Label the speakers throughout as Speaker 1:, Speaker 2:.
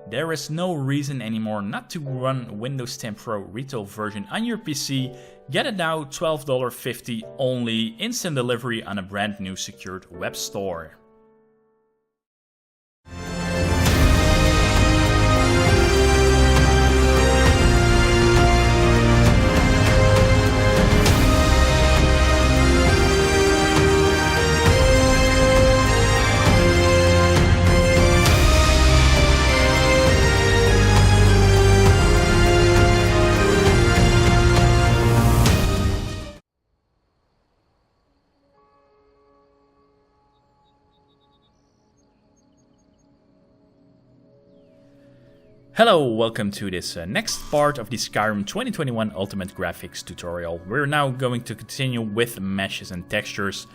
Speaker 1: There is no reason anymore not to run Windows 10 Pro retail version on your PC. Get it now, $12.50 only, instant delivery on a brand new secured web store. Hello, welcome to this next part of the Skyrim 2021 Ultimate Graphics tutorial. We're now going to continue with meshes and textures.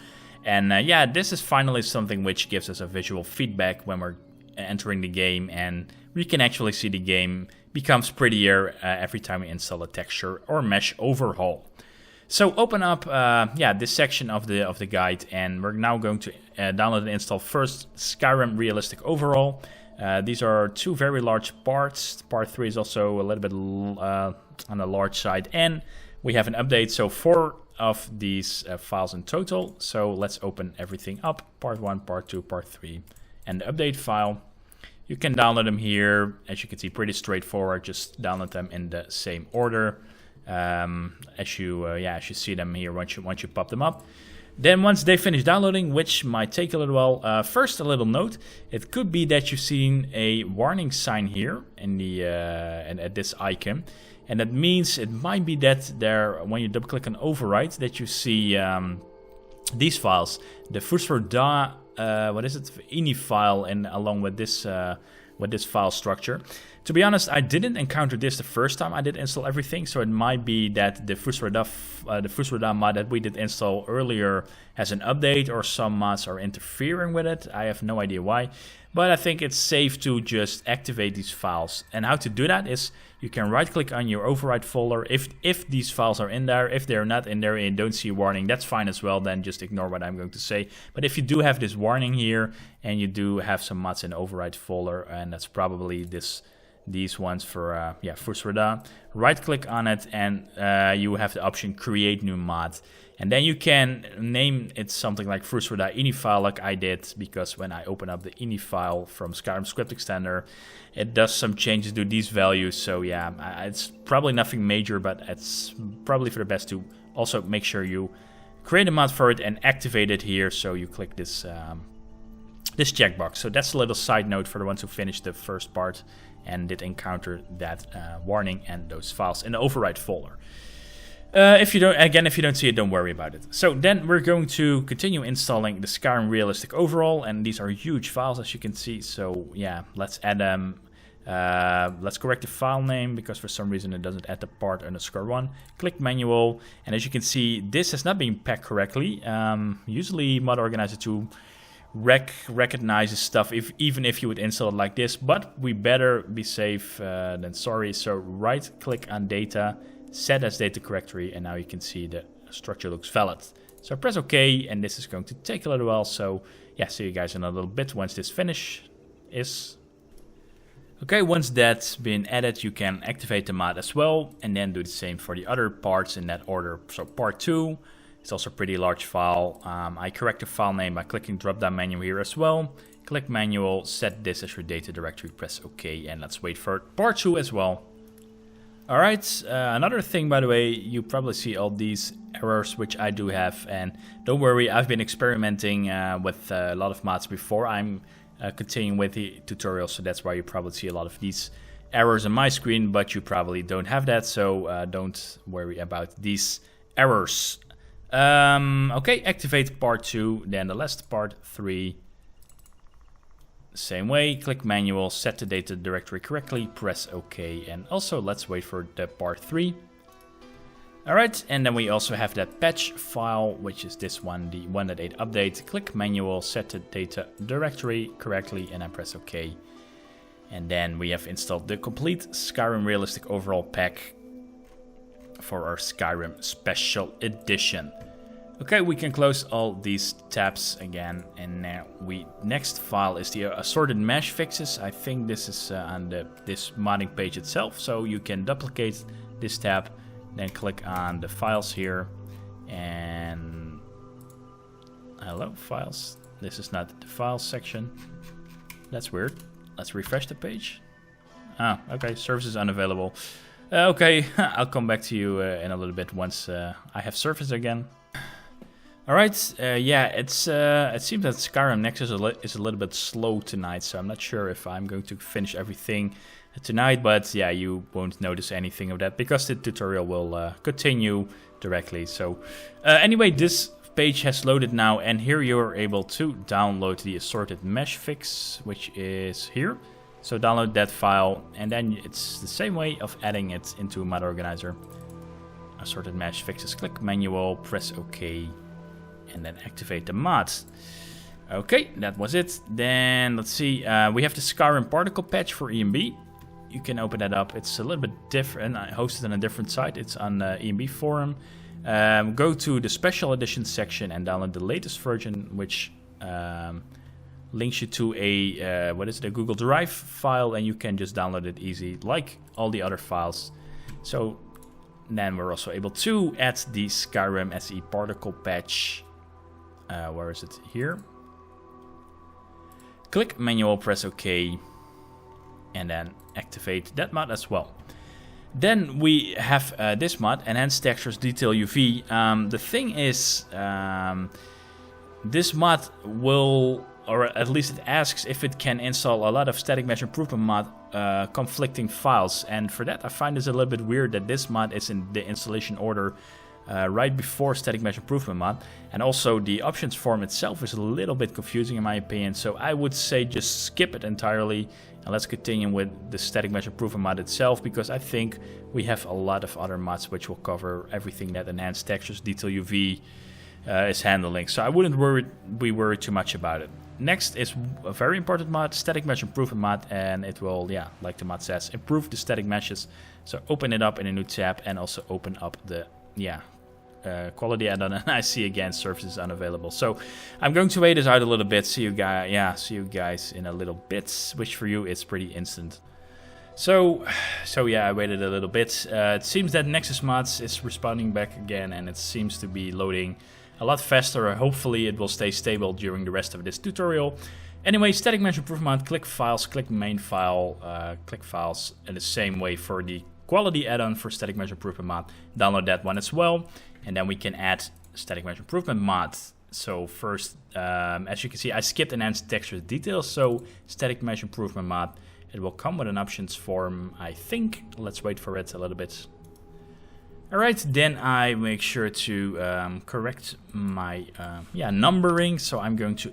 Speaker 1: And yeah, this is finally something which gives us a visual feedback when we're entering the game, and we can actually see the game becomes prettier every time we install a texture or mesh overhaul. So open up this section of the guide, and we're now going to download and install first Skyrim Realistic Overhaul. These are two very large parts. Part 3 is also a little bit on the large side, and we have an update. So 4 of these files in total. So let's open everything up. Part 1, Part 2, Part 3, and the update file. You can download them here. As you can see, pretty straightforward. Just download them in the same order as you see them here once you pop them up. Then once they finish downloading, which might take a little while, first a little note. It could be that you've seen a warning sign here in the and at this icon, and that means it might be that there, when you double click on overwrite, that you see these files, the Fusroda ini file, and along with this file structure. To be honest, I didn't encounter this the first time I did install everything, so it might be that the Fusroda mod that we did install earlier has an update, or some mods are interfering with it. I have no idea why, but I think it's safe to just activate these files. And how to do that is you can right click on your override folder if these files are in there. If they're not in there and don't see a warning, that's fine as well, then just ignore what I'm going to say. But if you do have this warning here and you do have some mods in the override folder, and that's probably these ones for Fusroda, right click on it, and you have the option create new mod, and then you can name it something like Fusroda ini file, like I did, because when I open up the ini file from Skyrim Script Extender, it does some changes to these values. So yeah, it's probably nothing major, but it's probably for the best to also make sure you create a mod for it and activate it here. So you click this this checkbox. So that's a little side note for the ones who finished the first part and did encounter that warning and those files in the override folder. If you don't see it, don't worry about it. So then we're going to continue installing the Skyrim Realistic Overhaul, and these are huge files, as you can see. So yeah, let's add them. Let's correct the file name, because for some reason it doesn't add the part_1. Click manual, and as you can see, this has not been packed correctly. Usually Mod Organizer 2 recognizes stuff even if you would install it like this, but we better be safe than sorry. So right click on data, set as data correctory, and now you can see the structure looks valid. So press OK, and this is going to take a little while. So yeah, see you guys in a little bit once this is. Okay, once that's been added, you can activate the mod as well, and then do the same for the other parts in that order. So part 2, it's also a pretty large file. I correct the file name by clicking drop down menu here as well. Click manual, set this as your data directory, press OK, and let's wait for part 2 as well. Alright, another thing, by the way, you probably see all these errors, which I do have, and don't worry, I've been experimenting with a lot of mods before I'm continuing with the tutorial, so that's why you probably see a lot of these errors on my screen, but you probably don't have that, so don't worry about these errors. Okay, activate part 2, then the last part 3. Same way, click manual, set the data directory correctly, press OK, and also let's wait for the part 3. Alright, and then we also have that patch file, which is this one, the 1.8 update. Click manual, set the data directory correctly, and then press OK. And then we have installed the complete Skyrim Realistic Overhaul pack for our Skyrim Special Edition. Okay, we can close all these tabs again, and now next file is the assorted mesh fixes. I think this is on this modding page itself, so you can duplicate this tab, then click on the files here, and hello files. This is not the files section. That's weird. Let's refresh the page. Ah, okay, services unavailable. Okay, I'll come back to you in a little bit once I have service again. Alright, yeah, it seems that Skyrim Nexus is a little bit slow tonight, so I'm not sure if I'm going to finish everything tonight, but yeah, you won't notice anything of that because the tutorial will continue directly. So anyway, this page has loaded now, and here you're able to download the assorted mesh fix, which is here. So download that file, and then it's the same way of adding it into Mod Organizer. Assorted mesh fixes, click manual, press OK. And then activate the mod. Okay, that was it. Then let's see. We have the Skyrim particle patch for EMB. You can open that up. It's a little bit different. I hosted on a different site. It's on the EMB forum. Go to the special edition section and download the latest version, which links you to a a Google Drive file, and you can just download it easy, like all the other files. So then we're also able to add the Skyrim SE particle patch. Where is it? Here. Click manual, press OK, and then activate that mod as well. Then we have this mod, Enhanced Textures Detail UV. The thing is, this mod will, or at least it asks if it can install a lot of static mesh improvement mod conflicting files, and for that I find this a little bit weird that this mod is in the installation order right before static mesh improvement mod, and also the options form itself is a little bit confusing in my opinion, so I would say just skip it entirely and let's continue with the static mesh improvement mod itself, because I think we have a lot of other mods which will cover everything that Enhanced Textures Detail UV is handling, so I wouldn't be worried too much about it. Next is a very important mod, static mesh improvement mod, and it will, yeah, like the mod says, improve the static meshes. So open it up in a new tab and also open up the, quality add-on, and I see again services unavailable. So I'm going to wait this out a little bit. See you guys in a little bit, which for you is pretty instant. So yeah, I waited a little bit. It seems that Nexus Mods is responding back again, and it seems to be loading a lot faster. Hopefully it will stay stable during the rest of this tutorial. Anyway, static mesh improvement, click files, click main file, click files, in the same way for the quality add-on for static mesh improvement mod. Download that one as well, and then we can add static mesh improvement mod. So first, as you can see, I skipped enhanced texture details, so static mesh improvement mod, it will come with an options form, I think. Let's wait for it a little bit. Alright, then I make sure to correct my numbering, so I'm going to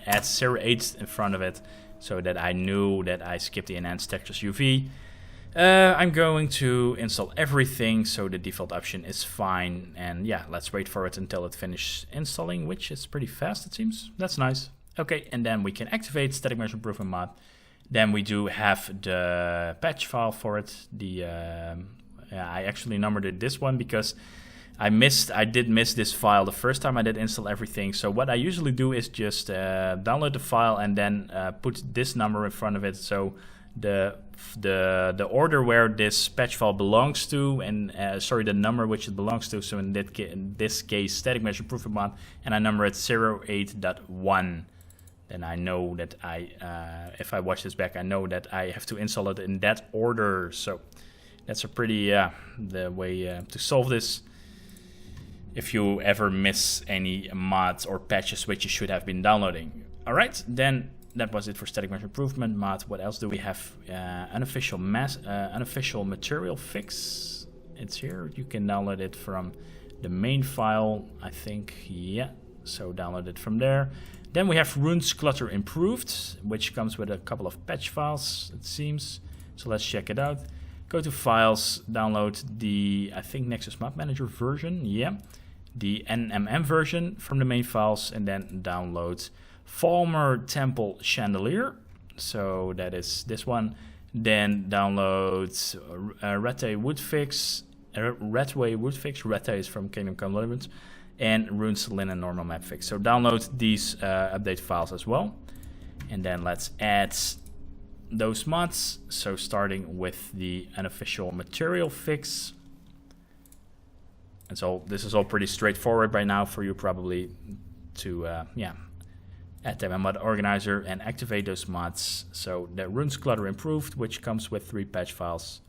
Speaker 1: add 08 in front of it, so that I knew that I skipped the enhanced textures UV. I'm going to install everything, so the default option is fine, and yeah, let's wait for it until it finishes installing, which is pretty fast it seems. That's nice. Okay, and then we can activate static mesh improvement mod. Then we do have the patch file for it. I actually numbered it this one because I did miss this file the first time I did install everything. So what I usually do is just download the file and then put this number in front of it. So the order where this patch file belongs to, and the number which it belongs to. So in this case, static mesh improvement mod, and I number it 08.1. Then I know that if I watch this back, I know that I have to install it in that order. So that's a pretty, the way to solve this. If you ever miss any mods or patches which you should have been downloading. Alright, then that was it for static mesh improvement mod. What else do we have? Unofficial material fix. It's here. You can download it from the main file, I think. Yeah, so download it from there. Then we have Runes Clutter Improved, which comes with a couple of patch files, it seems. So let's check it out. Go to Files, download the, I think, Nexus Mod Manager version, yeah. The NMM version from the main files, and then download Falmer Temple Chandelier. So that is this one. Then download Ratay Woodfix. Ratway Woodfix. Ratay is from Kingdom Come Deliverance. and runes linen normal map fix. So download these update files as well. And then let's add those mods. So starting with the unofficial material fix. And so this is all pretty straightforward by now for you probably to add them in mod organizer and activate those mods. So the runes clutter improved, which comes with 3 patch files.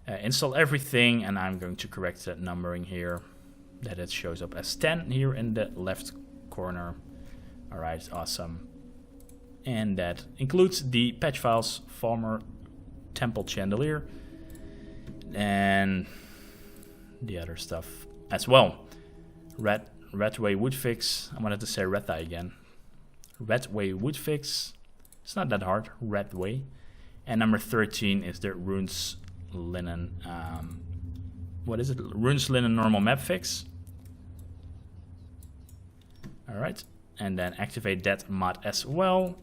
Speaker 1: Install everything, and I'm going to correct that numbering here, that it shows up as 10 here in the left corner. Alright, awesome. And that includes the patch files, former temple chandelier, and the other stuff as well. Redway wood fix. I wanted to say red dye again. Redway wood fix. It's not that hard. Redway. And number 13 is the runes linen. What is it? Runes linen normal map fix. Alright. And then activate that mod as well.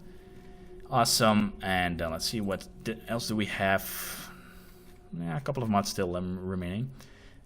Speaker 1: Awesome. And let's see what else do we have. A couple of mods still remaining.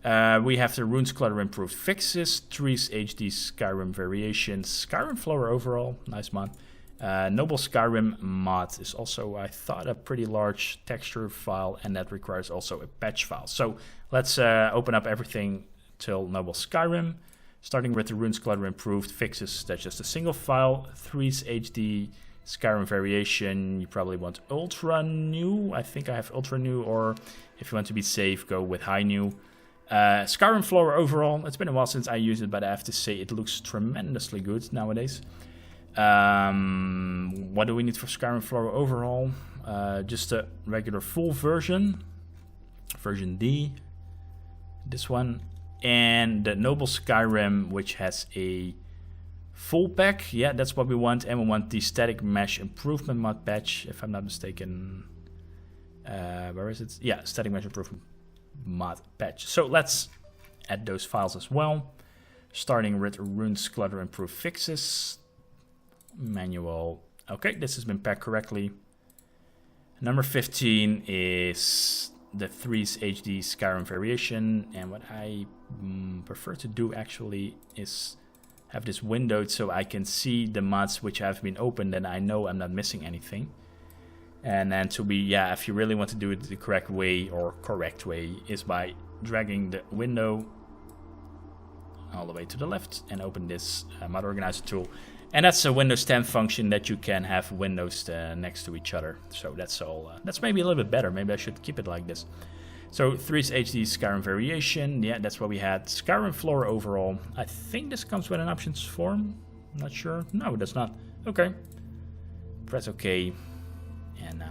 Speaker 1: We have the runes clutter improved fixes, trees HD Skyrim variations, Skyrim Flora overall, nice mod. Noble Skyrim mod is also, I thought, a pretty large texture file, and that requires also a patch file. So let's open up everything till Noble Skyrim, starting with the runes clutter improved fixes. That's just a single file. Trees HD Skyrim variation, you probably want ultra new. I think I have ultra new, or if you want to be safe, go with high new. Skyrim Flora overall, it's been a while since I used it, but I have to say it looks tremendously good nowadays. What do we need for Skyrim Flora overall? Just a regular full version, version D, this one, and the Noble Skyrim, which has a full pack. Yeah, that's what we want, and we want the static mesh improvement mod patch, if I'm not mistaken. Where is it? Yeah, static mesh improvement mod patch. So let's add those files as well, starting with runes clutter improved fixes, manual. Okay, this has been packed correctly. Number 15 is the 3's HD Skyrim variation, and what I prefer to do actually is have this windowed so I can see the mods which have been opened, and I know I'm not missing anything. And then to be, yeah, if you really want to do it the correct way, is by dragging the window all the way to the left and open this mod organizer tool. And that's a Windows 10 function that you can have windows next to each other. So that's all. That's maybe a little bit better. Maybe I should keep it like this. So 3's HD Skyrim variation. Yeah, that's what we had. Skyrim Flora overall. I think this comes with an options form. I'm not sure. No, it does not. Okay. Press OK. And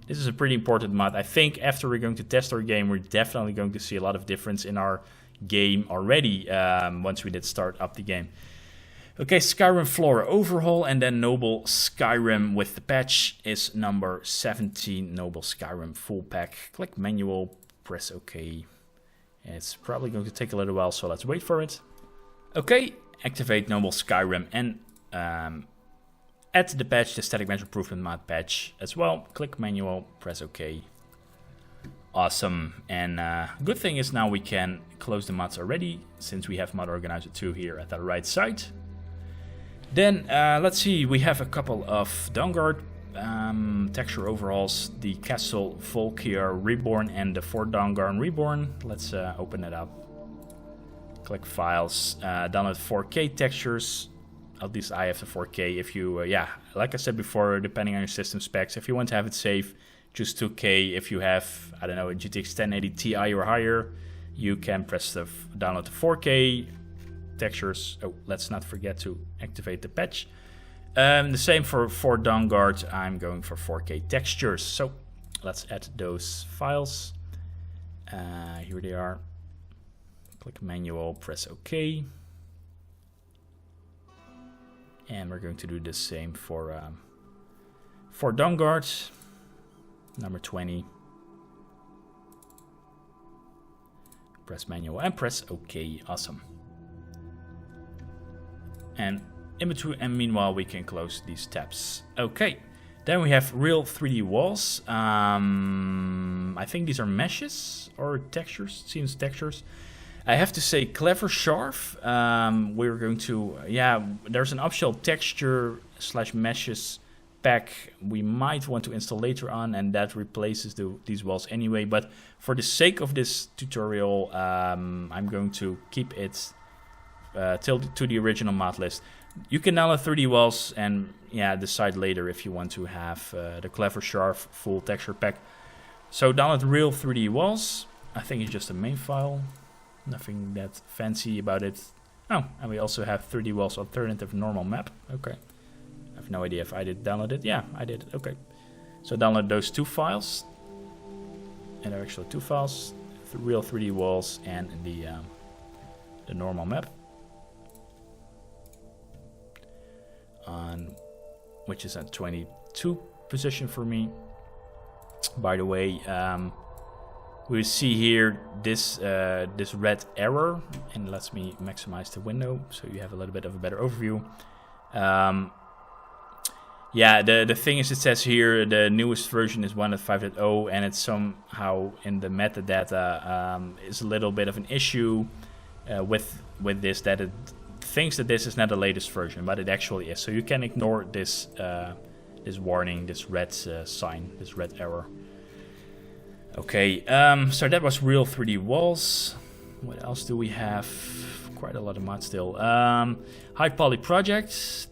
Speaker 1: this is a pretty important mod. I think after we're going to test our game, we're definitely going to see a lot of difference in our game already once we did start up the game. Okay, Skyrim Flora overhaul, and then Noble Skyrim with the patch is number 17, Noble Skyrim full pack. Click manual, press OK. It's probably going to take a little while, so let's wait for it. Okay, activate Noble Skyrim and add the patch, the static mesh improvement mod patch as well. Click manual, press OK. Awesome, and good thing is now we can close the mods already, since we have Mod Organizer 2 here at the right side. Then let's see, we have a couple of Dawnguard texture overhauls, the Castle Volkir Reborn and the Fort Dawnguard Reborn. Let's open it up. Click Files, download 4K textures. At least I have the 4K. If you, yeah, like I said before, depending on your system specs, if you want to have it safe, choose 2K. If you have, I don't know, a GTX 1080 Ti or higher, you can press the download the 4K textures. Oh, let's not forget to activate the patch. The same for Dawnguard. I'm going for 4K textures. So let's add those files. Here they are. Click manual, press OK. And we're going to do the same for Dawnguard, number 20. Press manual and press OK. Awesome. And in between, and meanwhile, we can close these tabs. Okay. Then we have real 3D walls. I think these are meshes or textures. It seems textures. I have to say, clever sharp. We're going to, there's an optional texture / meshes pack we might want to install later on, and that replaces these walls anyway. But for the sake of this tutorial, I'm going to keep it to the original mod list. You can download 3D walls and decide later if you want to have the clever sharp full texture pack. So download real 3D walls. I think it's just a main file. Nothing that fancy about it. Oh, and we also have 3D walls alternative normal map. Okay. I have no idea if I did download it. Yeah, I did. Okay. So download those 2 files. And there are actually 2 files. The real 3D walls and the normal map. Which is at 22 position for me. By the way, we see here this red error, and lets me maximize the window so you have a little bit of a better overview. The thing is, it says here the newest version is 1.5.0, and it's somehow in the metadata is a little bit of an issue with this, that it thinks that this is not the latest version, but it actually is. So you can ignore this this warning, this red sign, this red error. Okay, so that was real 3D walls. What else do we have? Quite a lot of mods still. High Poly Project,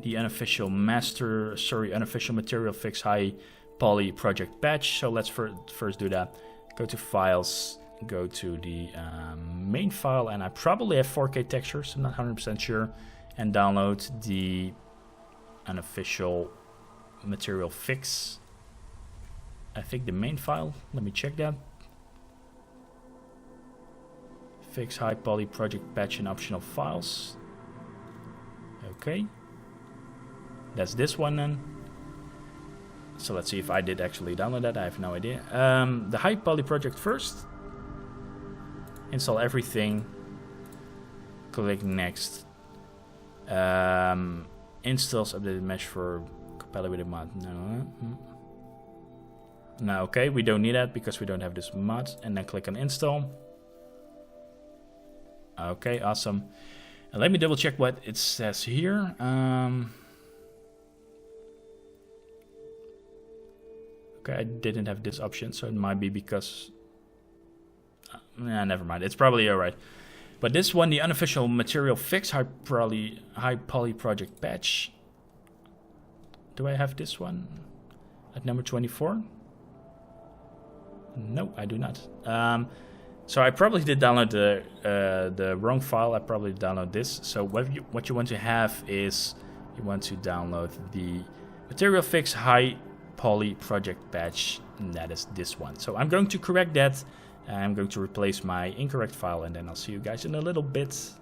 Speaker 1: the unofficial unofficial material fix High Poly Project patch. So let's first do that. Go to Files, go to the main file, and I probably have 4K textures, I'm not 100% sure, and download the unofficial material fix. I think the main file, let me check that. Fix High Poly Project patch and optional files. Okay, that's this one then. So let's see if I did actually download that. I have no idea. The High Poly Project first. Install everything. Click next. Installs updated mesh for compatibility mod. No, okay, we don't need that because we don't have this mod. And then click on install. Okay, awesome. And let me double check what it says here. Okay, I didn't have this option, so it might be because... never mind. It's probably alright. But this one, the unofficial material fix High Poly Project patch. Do I have this one at number 24? No, I do not. So I probably did download the wrong file. I probably download this. So what you want to have is you want to download the material fix High Poly Project patch. And that is this one. So I'm going to correct that. I'm going to replace my incorrect file, and then I'll see you guys in a little bit.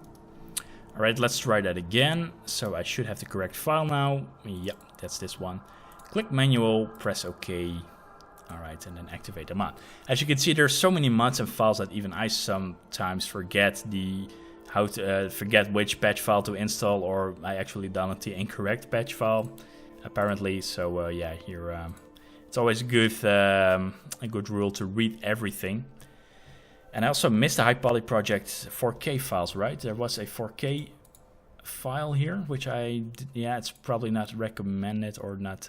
Speaker 1: Alright, let's try that again. So I should have the correct file now. Yep, that's this one. Click manual, press OK. Alright, and then activate the mod. As you can see, there's so many mods and files that even I sometimes forget forget which patch file to install, or I actually download the incorrect patch file, apparently. So yeah, here it's always good a good rule to read everything. And I also missed the High Poly Project 4K files, right? There was a 4K file here, which it's probably not recommended or not,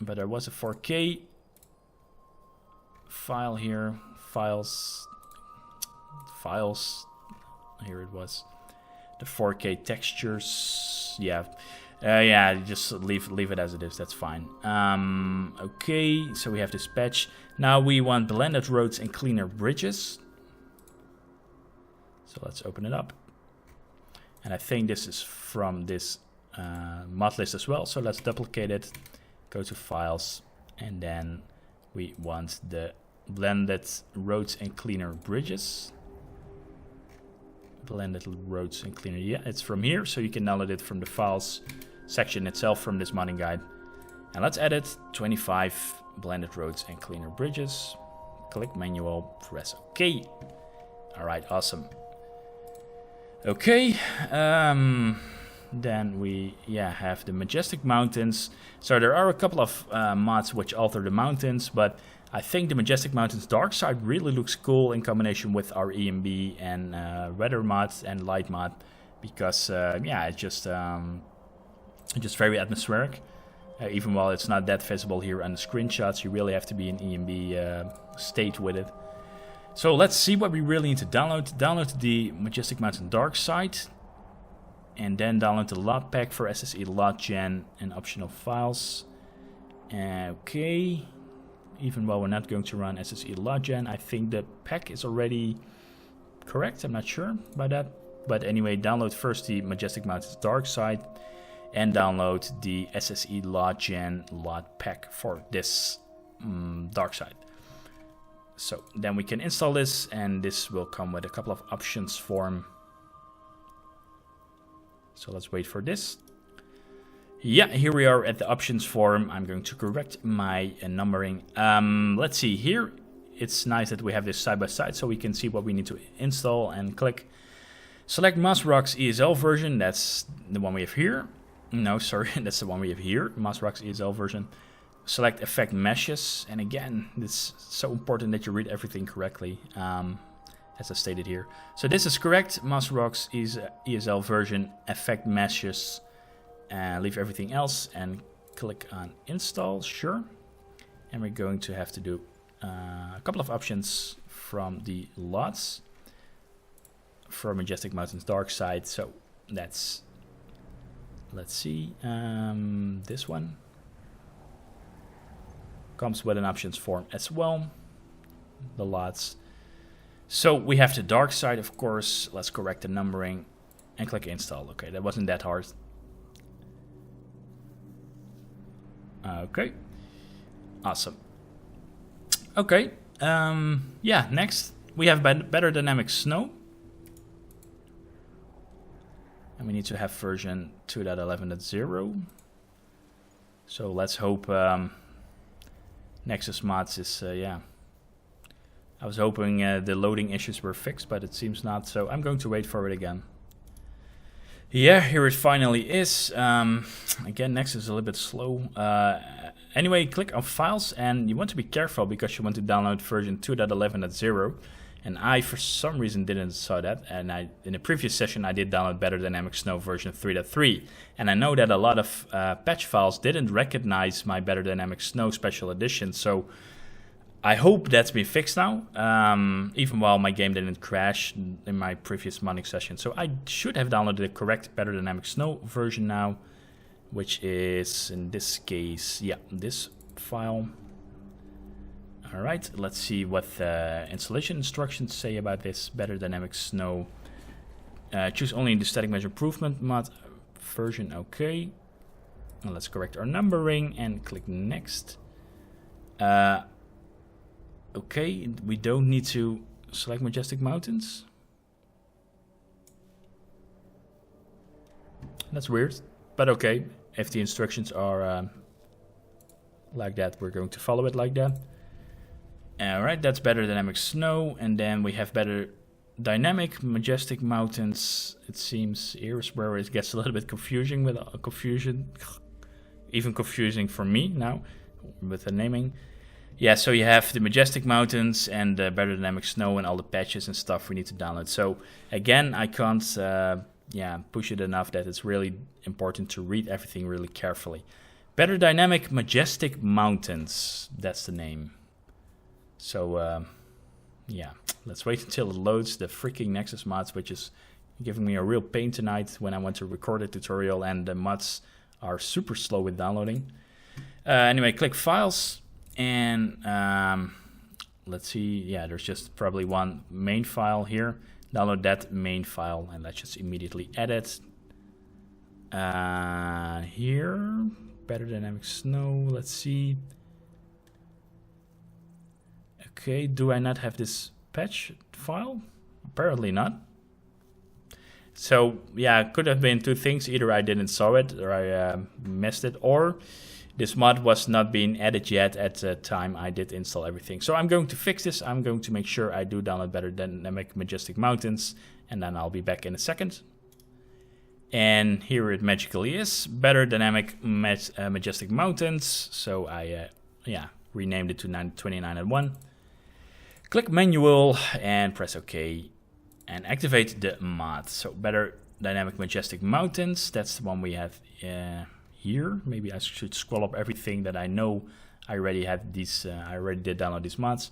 Speaker 1: but there was a 4K file here, files, here it was, the 4K textures, just leave it as it is, that's fine. Okay, so we have this patch. Now we want blended roads and cleaner bridges. So let's open it up. And I think this is from this mod list as well. So let's duplicate it, go to files, and then we want the blended roads and cleaner bridges. Blended roads and cleaner, yeah, it's from here. So you can download it from the files section itself from this modding guide. And let's edit 25 blended roads and cleaner bridges. Click manual, press OK. Alright, awesome. Okay, then we have the Majestic Mountains. So there are a couple of mods which alter the mountains, but I think the Majestic Mountains Dark Side really looks cool in combination with our EMB and weather mod and light mod, because it's just very atmospheric. Even while it's not that visible here on the screenshots, you really have to be in EMB state with it. So let's see what we really need to download. Download the Majestic Mountain Dark Side, and then download the lot pack for SSE lot gen and optional files. Okay, even while we're not going to run SSE lot gen, I think the pack is already correct. I'm not sure about that, but anyway, download first the Majestic Mountains Dark Side and download the SSE lot gen lot pack for this Dark Side. So then we can install this, and this will come with a couple of options form. So let's wait for this. Yeah, here we are at the options form. I'm going to correct my numbering. Let's see here. It's nice that we have this side by side so we can see what we need to install, and click select MSRock's ESL version. That's the one we have here. No, sorry, that's the one we have here, MSRock's ESL version. Select effect meshes, and again, it's so important that you read everything correctly, as I stated here. So this is correct, MSRock's ESL version, effect meshes, leave everything else and click on install, sure. And we're going to have to do a couple of options from the lots for Majestic Mountains Dark Side. So that's, let's see, this one comes with an options form as well, the lots. So we have the Dark Side, of course. Let's correct the numbering and click install. Okay, that wasn't that hard. Okay, awesome. Okay, next we have better dynamic snow, and we need to have version 2.11.0. So let's hope Nexus mods is I was hoping the loading issues were fixed, but it seems not, so I'm going to wait for it again. Yeah, here it finally is. Again, Nexus is a little bit slow. Anyway, click on files, and you want to be careful because you want to download version 2.11.0. And I, for some reason, didn't saw that. And in the previous session, I did download Better Dynamic Snow version 3.3. And I know that a lot of patch files didn't recognize my Better Dynamic Snow special edition. So I hope that's been fixed now, even while my game didn't crash in my previous modding session. So I should have downloaded the correct Better Dynamic Snow version now, which is, in this case, this file. All right, let's see what the installation instructions say about this Better Dynamic Snow. Choose only the static measure improvement mod version, okay. Now let's correct our numbering and click next. Okay, we don't need to select Majestic Mountains. That's weird, but okay. If the instructions are like that, we're going to follow it like that. Alright, that's Better Dynamic Snow, and then we have Better Dynamic Majestic Mountains. It seems here's where it gets a little bit confusing with even confusing for me now with the naming. Yeah, so you have the Majestic Mountains and the Better Dynamic Snow and all the patches and stuff we need to download. So again, I can't push it enough that it's really important to read everything really carefully. Better Dynamic Majestic Mountains, that's the name. So let's wait until it loads the freaking Nexus mods, which is giving me a real pain tonight when I want to record a tutorial and the mods are super slow with downloading. Anyway, click Files. And let's see, there's just probably one main file here. Download that main file, and let's just immediately edit. Here, Better Dynamic Snow, let's see. Okay, do I not have this patch file? Apparently not. So, it could have been two things. Either I didn't saw it, or I missed it, or this mod was not being added yet at the time I did install everything. So I'm going to fix this. I'm going to make sure I do download Better Dynamic Majestic Mountains, and then I'll be back in a second. And here it magically is, better dynamic majestic mountains. So I renamed it to 29.1. Click manual and press OK and activate the mod. So better dynamic majestic mountains, that's the one we have here. Maybe I should scroll up everything that I know. I already had these, I already did download these mods.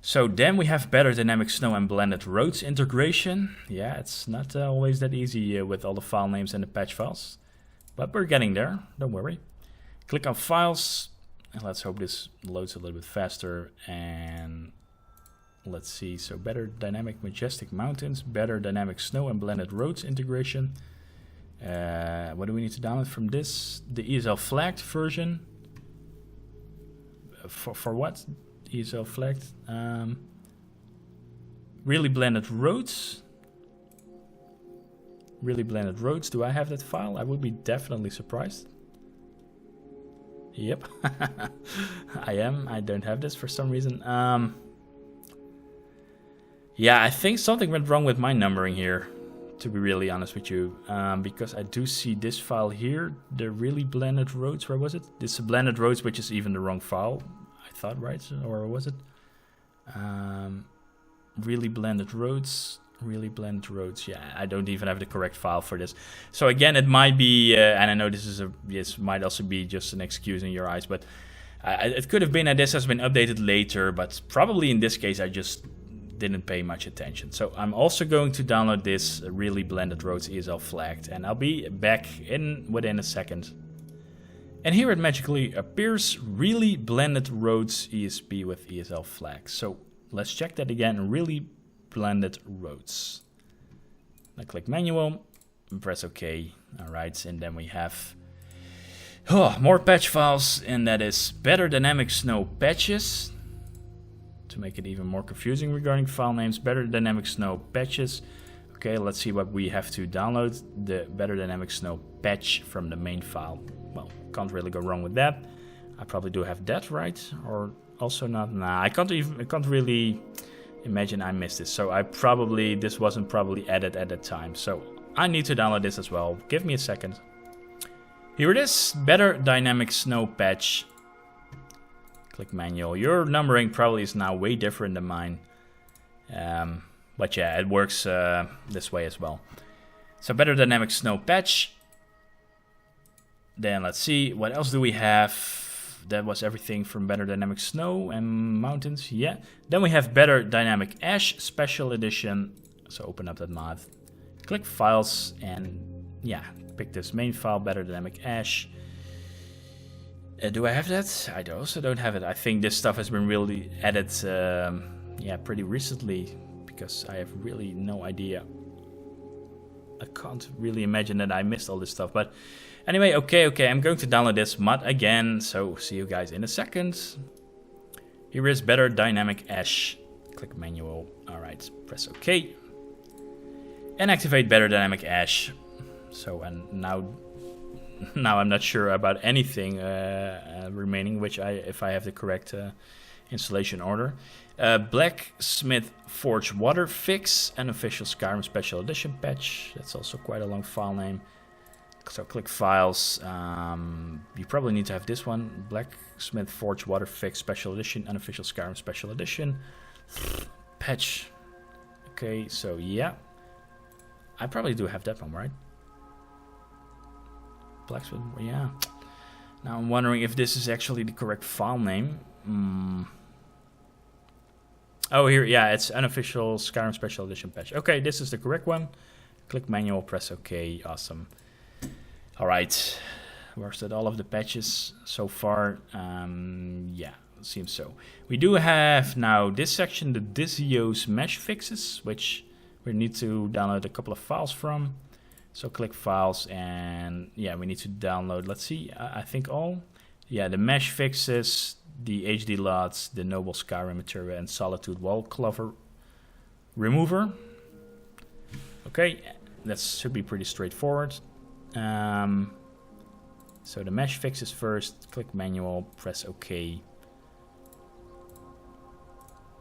Speaker 1: So then we have better dynamic snow and blended roads integration. Yeah, it's not always that easy with all the file names and the patch files, but we're getting there, don't worry. Click on files, and let's hope this loads a little bit faster. And let's see, so better dynamic majestic mountains, better dynamic snow and blended roads integration. What do we need to download from this? The ESL flagged version. For what? ESL flagged. Really blended roads. Really blended roads. Do I have that file? I would be definitely surprised. Yep. I am. I don't have this for some reason. Yeah, I think something went wrong with my numbering here, to be really honest with you, because I do see this file here, the really blended roads. Where was it? This blended roads, which is even the wrong file, I thought, right? Or was it? Really blended roads. Really blended roads. Yeah, I don't even have the correct file for this. So again, it might be, and I know this might also be just an excuse in your eyes, but it could have been that this has been updated later. But probably in this case, I just didn't pay much attention. So I'm also going to download this really blended roads ESL flagged, and I'll be back within a second. And here it magically appears, really blended roads ESP with ESL flag. So let's check that again, really blended roads. I click manual and press OK. All right, and then we have more patch files, and that is better dynamic snow patches. To make it even more confusing regarding file names, better dynamic snow patches. Okay, let's see what we have to download. The better dynamic snow patch from the main file. Well, can't really go wrong with that. I probably do have that right, or also not. Nah, I can't really imagine I missed this. So this wasn't probably added at that time. So I need to download this as well. Give me a second. Here it is, better dynamic snow patch. Click manual. Your numbering probably is now way different than mine. But yeah, it works this way as well. So better dynamic snow patch. Then let's see, what else do we have? That was everything from better dynamic snow and mountains. Yeah. Then we have better dynamic ash special edition. So open up that mod. Click files and yeah, pick this main file, better dynamic ash. Do I have that? I also don't have it. I think this stuff has been really added pretty recently, because I have really no idea. I can't really imagine that I missed all this stuff. But anyway, okay, I'm going to download this mod again. So see you guys in a second. Here is better dynamic ash. Click manual. All right, press OK. And activate better dynamic ash. So, and now I'm not sure about anything remaining, if I have the correct installation order. Blacksmith Forge Water Fix, an official Skyrim Special Edition patch. That's also quite a long file name. So click files. You probably need to have this one. Blacksmith Forge Water Fix Special Edition, unofficial Skyrim Special Edition patch. Okay, so yeah, I probably do have that one, right? Blacksmith, yeah. Now I'm wondering if this is actually the correct file name. Oh, here, yeah, it's unofficial Skyrim Special Edition patch. Okay, this is the correct one. Click manual, press OK. Awesome. All right, where's that? All of the patches so far. Yeah, it seems so. We do have now this section, the Disios mesh fixes, which we need to download a couple of files from. So click files, and yeah, we need to download, let's see, I think all. Yeah, the mesh fixes, the HD LUTs, the Noble Skyrim material, and Solitude wall clover remover. Okay, that should be pretty straightforward. So the mesh fixes first, click manual, press OK.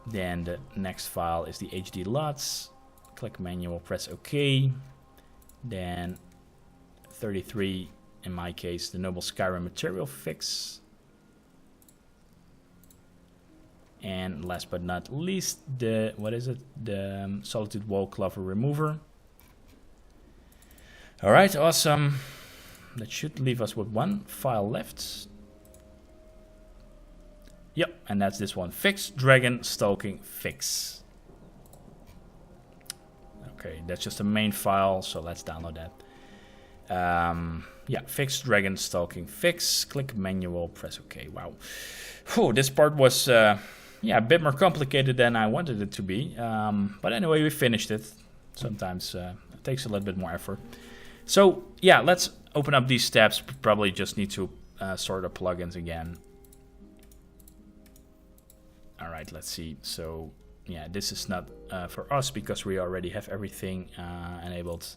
Speaker 1: Then the next file is the HD LUTs. Click manual, press OK. Then 33 in my case, the Noble Skyrim material fix. And last but not least, the, what is it? The Solitude Wall Clover Remover. Alright, awesome. That should leave us with one file left. Yep, and that's this one. Fix Dragon Stalking Fix. Okay, that's just a main file, so let's download that. Yeah, Fix Dragon Stalking Fix. Click Manual, press OK. Wow. Whew, this part was yeah, a bit more complicated than I wanted it to be. But anyway, we finished it. Sometimes it takes a little bit more effort. So yeah, let's open up these tabs. Probably just need to sort our plugins again. All right, let's see. So yeah, this is not for us because we already have everything enabled.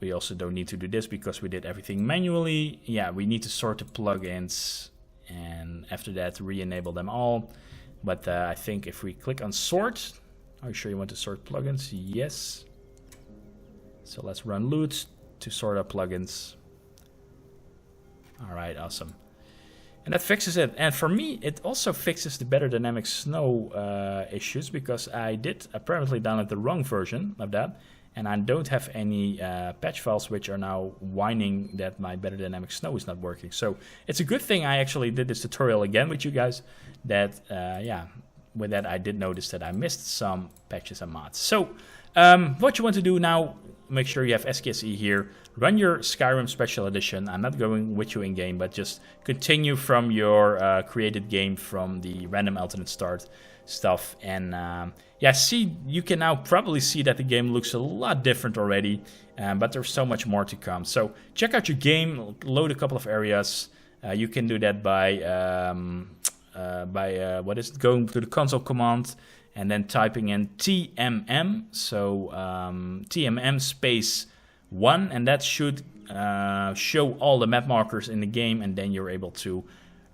Speaker 1: We also don't need to do this because we did everything manually. Yeah, we need to sort the plugins and after that re-enable them all. But I think if we click on sort, are you sure you want to sort plugins? Yes. So let's run loot to sort our plugins. All right, awesome. And that fixes it. And for me, it also fixes the Better Dynamic Snow issues because I did apparently download the wrong version of that. And I don't have any patch files which are now whining that my Better Dynamic Snow is not working. So it's a good thing I actually did this tutorial again with you guys. That, yeah, with that I did notice that I missed some patches and mods. So what you want to do now, make sure you have SKSE here. Run your Skyrim Special Edition. I'm not going with you in game, but just continue from your created game from the random alternate start stuff. And yeah, see, you can now probably see that the game looks a lot different already, but there's so much more to come. So check out your game, load a couple of areas. You can do that by what is it? Going to the console command and then typing in TMM. So TMM space 1, and that should show all the map markers in the game, and then you're able to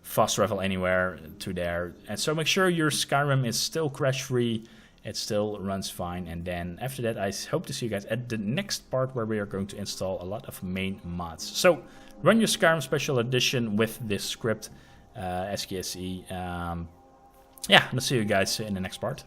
Speaker 1: fast travel anywhere to there. And so make sure your Skyrim is still crash free, it still runs fine. And then after that, I hope to see you guys at the next part where we are going to install a lot of main mods. So run your Skyrim Special Edition with this script, SKSE. Yeah, let's see you guys in the next part.